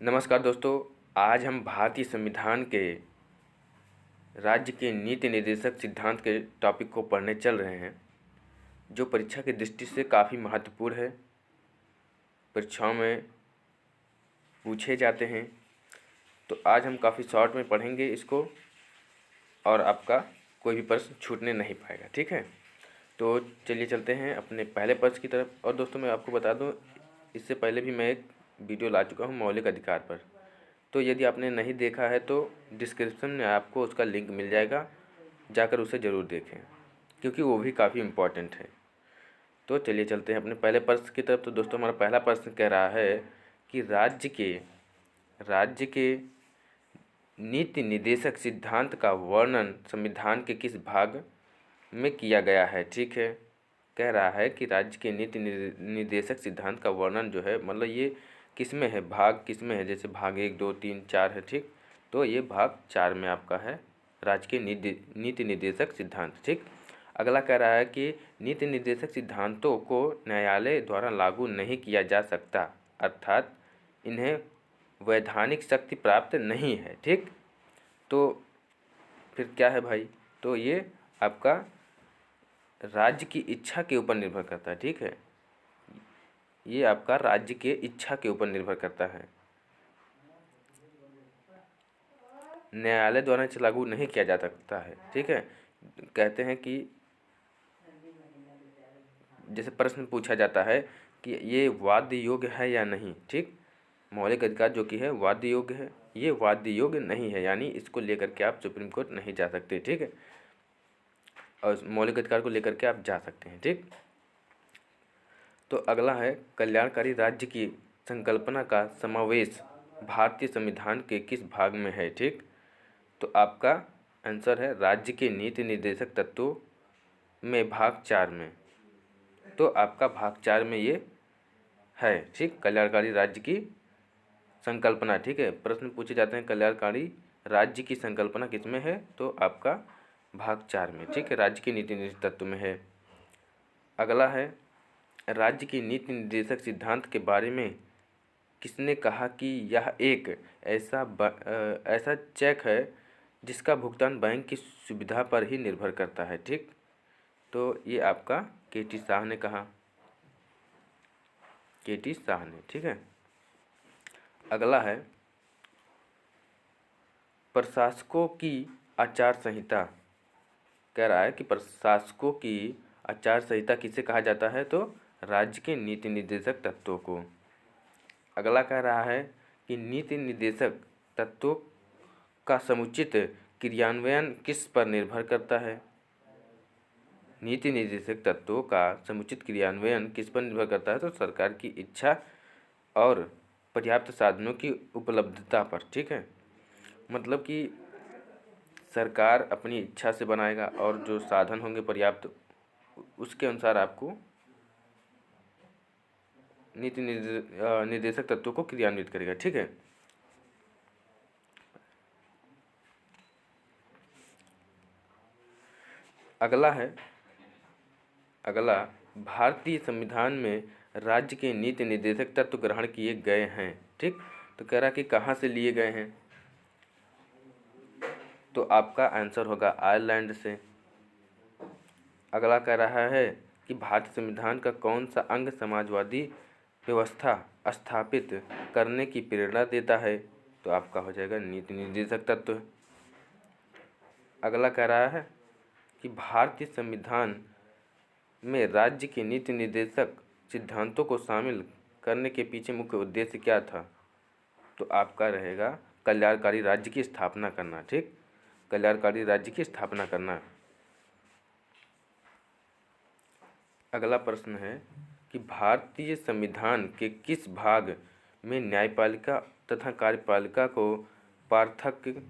नमस्कार दोस्तों। आज हम भारतीय संविधान के राज्य के नीति निर्देशक सिद्धांत के टॉपिक को पढ़ने चल रहे हैं, जो परीक्षा की दृष्टि से काफ़ी महत्वपूर्ण है। परीक्षाओं में पूछे जाते हैं, तो आज हम काफ़ी शॉर्ट में पढ़ेंगे इसको और आपका कोई भी प्रश्न छूटने नहीं पाएगा। ठीक है, तो चलिए चलते हैं अपने पहले प्रश्न की तरफ। और दोस्तों मैं आपको बता दूं, इससे पहले भी मैं एक वीडियो ला चुका हूं मौलिक अधिकार पर, तो यदि आपने नहीं देखा है तो डिस्क्रिप्शन में आपको उसका लिंक मिल जाएगा, जाकर उसे ज़रूर देखें क्योंकि वो भी काफ़ी इम्पोर्टेंट है। तो चलिए चलते हैं अपने पहले प्रश्न की तरफ। तो दोस्तों हमारा पहला प्रश्न कह रहा है कि राज्य के नीति निर्देशक सिद्धांत का वर्णन संविधान के किस भाग में किया गया है। ठीक है, कह रहा है कि राज्य के नीति निर्देशक सिद्धांत का वर्णन जो है, मतलब ये किस में है, भाग किस में है। जैसे भाग 1, 2, 3, 4 है। ठीक, तो ये भाग 4 में आपका है राज्य के नीति निर्देशक सिद्धांत। ठीक, अगला कह रहा है कि नीति निर्देशक सिद्धांतों को न्यायालय द्वारा लागू नहीं किया जा सकता, अर्थात इन्हें वैधानिक शक्ति प्राप्त नहीं है। ठीक, तो फिर क्या है भाई, तो ये आपका राज्य की इच्छा के ऊपर निर्भर करता है। ठीक है, ये आपका राज्य के इच्छा के ऊपर निर्भर करता है, न्यायालय द्वारा इसे लागू नहीं किया जा सकता है। ठीक है, कहते हैं कि जैसे प्रश्न पूछा जाता है कि ये वाद्य योग्य है या नहीं। ठीक, मौलिक अधिकार जो कि है वाद्य योग्य है, ये वाद्य योग्य नहीं है, यानी इसको लेकर के आप सुप्रीम कोर्ट नहीं जा सकते। ठीक है, और मौलिक अधिकार को लेकर के आप जा सकते हैं। ठीक, तो अगला है कल्याणकारी राज्य की संकल्पना का समावेश भारतीय संविधान के किस भाग में है। ठीक, तो आपका आंसर है राज्य के नीति निर्देशक तत्वों में भाग 4 में। तो आपका भाग 4 में ये है। ठीक, कल्याणकारी राज्य की संकल्पना। ठीक है, प्रश्न पूछे जाते हैं कल्याणकारी राज्य की संकल्पना किस में है, तो आपका भाग 4 में। ठीक है, राज्य के नीति निर्देशक तत्व में है। अगला है राज्य की नीति निर्देशक सिद्धांत के बारे में किसने कहा कि यह एक ऐसा चेक है जिसका भुगतान बैंक की सुविधा पर ही निर्भर करता है। ठीक, तो ये आपका के.टी. शाह ने कहा, के.टी. शाह ने। ठीक है, अगला है प्रशासकों की आचार संहिता। कह रहा है कि प्रशासकों की आचार संहिता किसे कहा जाता है, तो राज्य के नीति निर्देशक तत्वों को। अगला कह रहा है कि नीति निर्देशक तत्वों का समुचित क्रियान्वयन किस पर निर्भर करता है। नीति निर्देशक तत्वों का समुचित क्रियान्वयन किस पर निर्भर करता है, तो सरकार की इच्छा और पर्याप्त साधनों की उपलब्धता पर। ठीक है, मतलब कि सरकार अपनी इच्छा से बनाएगा और जो साधन होंगे पर्याप्त, उसके अनुसार आपको नीति निर्देशक तत्वों को क्रियान्वित करेगा। ठीक है, अगला भारतीय संविधान में राज्य के नीति निर्देशक तत्व ग्रहण किए गए हैं। ठीक, तो कह रहा कि कहाँ से लिए गए हैं, तो आपका आंसर होगा आयरलैंड से। अगला कह रहा है कि भारतीय संविधान का कौन सा अंग समाजवादी व्यवस्था स्थापित करने की प्रेरणा देता है, तो आपका हो जाएगा नीति निर्देशक तत्व। अगला कह रहा है कि भारतीय संविधान में राज्य के नीति निर्देशक सिद्धांतों को शामिल करने के पीछे मुख्य उद्देश्य क्या था, तो आपका रहेगा कल्याणकारी राज्य की स्थापना करना। ठीक, कल्याणकारी राज्य की स्थापना करना। अगला प्रश्न है कि भारतीय संविधान के किस भाग में न्यायपालिका तथा कार्यपालिका को पार्थक्य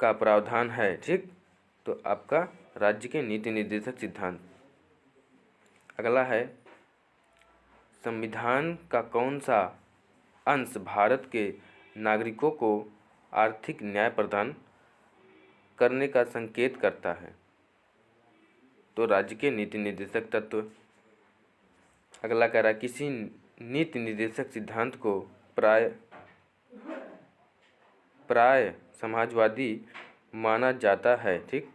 का प्रावधान है। ठीक, तो आपका राज्य के नीति निर्देशक सिद्धांत। अगला है संविधान का कौन सा अंश भारत के नागरिकों को आर्थिक न्याय प्रदान करने का संकेत करता है, तो राज्य के नीति निर्देशक तत्व। अगला कह रहा है किसी नीति निर्देशक सिद्धांत को प्राय प्राय समाजवादी माना जाता है। ठीक,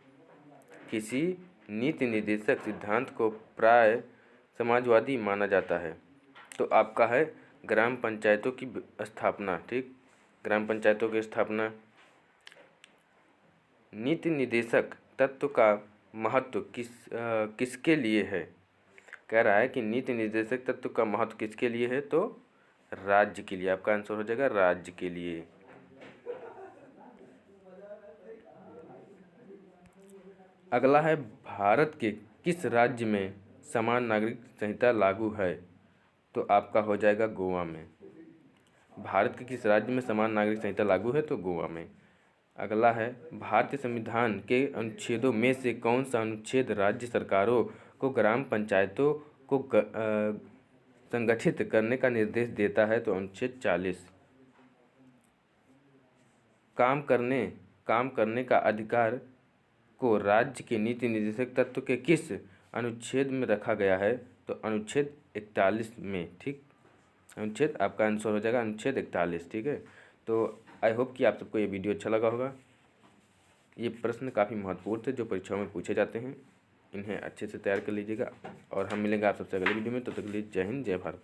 किसी नीति निर्देशक सिद्धांत को प्राय समाजवादी माना जाता है। तो आपका है ग्राम पंचायतों की स्थापना। ठीक, ग्राम पंचायतों की स्थापना। नीति निर्देशक तत्व का महत्व किसके लिए है? कह रहा है कि नीति निर्देशक तत्व का महत्व किसके लिए है? तो राज्य के लिए। आपका आंसर हो जाएगा राज्य के लिए। अगला है भारत के किस राज्य में समान नागरिक संहिता लागू है? तो आपका हो जाएगा गोवा में। भारत के किस राज्य में समान नागरिक संहिता लागू है? तो गोवा में। अगला है भारतीय संविधान के अनुच्छेदों में से कौन सा अनुच्छेद राज्य सरकारों को ग्राम पंचायतों को संगठित करने का निर्देश देता है? तो अनुच्छेद 40। काम करने का अधिकार को राज्य के नीति निर्देशक तत्व के किस अनुच्छेद में रखा गया है? तो अनुच्छेद 41 में। ठीक, अनुच्छेद, आपका आंसर हो जाएगा अनुच्छेद 41। ठीक है, तो आई होप कि आप सबको ये वीडियो अच्छा लगा होगा। ये प्रश्न काफ़ी महत्वपूर्ण थे जो परीक्षाओं में पूछे जाते हैं, इन्हें अच्छे से तैयार कर लीजिएगा और हम मिलेंगे आप सबसे अगले वीडियो में। तब तक के लिए जय हिंद, जय भारत।